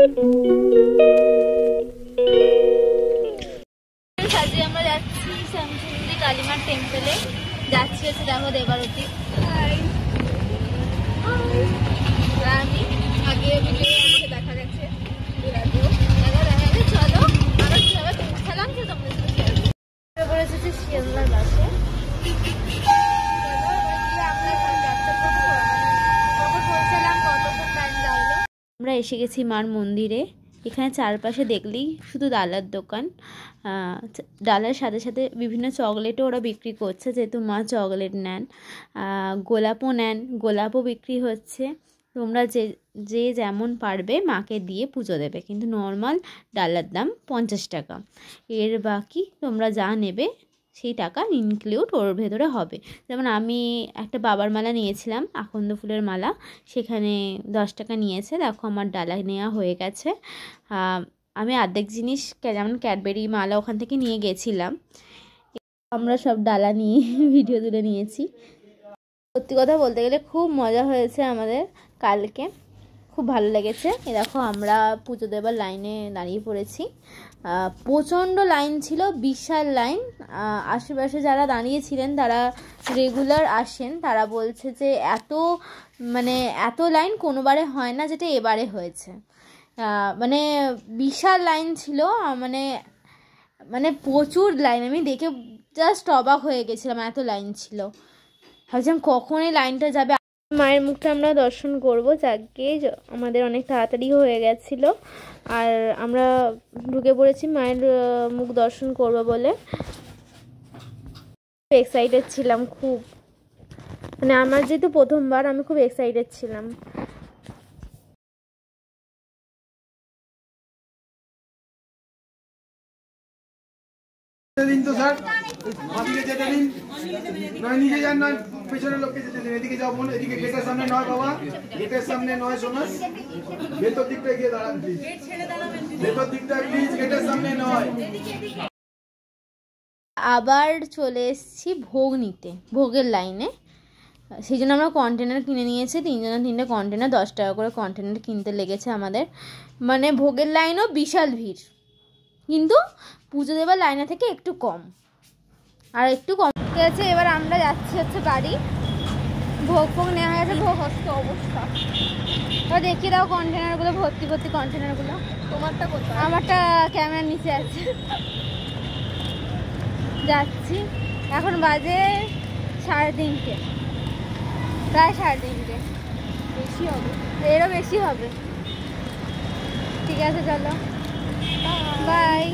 আজকে আমরা যাচ্ছি শ্যামসুন্দরী কালীমার টেম্পলে, যাচ্ছি হচ্ছে দেখো দেবারতী। আমি আগে ভিডিও দেখা গেছে, চলো আমরা কিভাবে পৌঁছালাম সে তোমাদের সাথে শেয়ার করবো। এসেছি শিয়ালদার বাসে, আমরা এসে গেছি মার মন্দিরে। এখানে চারপাশে দেখলেই শুধু ডালার দোকান, ডালার সাথে সাথে বিভিন্ন চকলেটও ওরা বিক্রি করছে, যেহেতু মা চকলেট নেন, গোলাপও নেন, গোলাপও বিক্রি হচ্ছে। তোমরা যে যেমন পারবে মাকে দিয়ে পুজো দেবে, কিন্তু নর্মাল ডালার দাম 50 টাকা। এর বাকি তোমরা যা নেবে সেই টাকা ইনক্লুড ওর ভেতরে হবে। যেমন আমি একটা বাবার মালা নিয়েছিলাম, আকন্দ ফুলের মালা, সেখানে 10 টাকা নিয়েছে। দেখো আমার ডালা নেওয়া হয়ে গেছে। আমি অর্ধেক জিনিস যেমন ক্যাডবেরি মালা ওখান থেকে নিয়ে গেছিলাম। আমরা সব ডালা নিয়ে ভিডিও তুলে নিয়েছি। সত্যি কথা বলতে গেলে খুব মজা হয়েছে আমাদের কালকে, খুব ভালো লেগেছে। এ দেখো আমরা পুজো দেবার লাইনে দাঁড়িয়ে পড়েছি। প্রচণ্ড লাইন ছিল, বিশাল লাইন। আশেপাশে যারা দাঁড়িয়েছিলেন তারা রেগুলার আসেন, তারা বলছে যে এত লাইন কোনোবারে হয় না, যেটা এবারে হয়েছে। মানে বিশাল লাইন ছিল, মানে প্রচুর লাইন। আমি দেখে জাস্ট অবাক হয়ে গেছিলাম, এত লাইন ছিল। ভাবছিলাম কখন এই লাইনটা যাবে। মায়ের মুখটা আমরা দর্শন করবো, যাকে আমাদের অনেক তাড়াতাড়ি হয়ে গেছিল, আর আমরা ঢুকে পড়েছি মায়ের মুখ দর্শন করবো বলে। এক্সাইটেড ছিলাম খুব, মানে আমার যেহেতু প্রথমবার, আমি খুব এক্সাইটেড ছিলাম। তো স্যার মাটিকে যেতে দিন, নয় নিজে যান, নয় পেছনের লোককে যেতে দিন। এদিকে যাও বোন, এদিকে গেটের সামনে নয় বাবা, গেটের সামনে নয়। শোনো, ভেতর দিকটা গিয়ে দাঁড়ান প্লিজ, ভেতর দিকটা প্লিজ, গেটের সামনে নয়। আবার চলে এসেছি ভোগ নিতে, ভোগের লাইনে। সেই জন্য আমরা কন্টেনার কিনে নিয়েছি, 3 জনের 3টে কন্টেনার, 10 টাকা করে কন্টেনার কিনতে লেগেছে আমাদের। মানে ভোগের লাইনও বিশাল ভিড়, কিন্তু পুজো দেবার লাইনে থেকে একটু কম, আর একটু কম গেছে। এবার আমরা যাচ্ছি হচ্ছে বাড়ি। ভোগ নেওয়া হয়ে গেছে, ভোগ হচ্ছে অবস্থা। এবার দেখিয়ে দাও কন্টেনারগুলো, ভর্তি ভর্তি কন্টেনারগুলো। তোমারটা কোথায়? আমারটা ক্যামেরার নিচে আছে। যাচ্ছি, এখন বাজে 3:30, প্রায় 3:30, বেশি হবে, এরও বেশি হবে। ঠিক আছে চলো, বাই।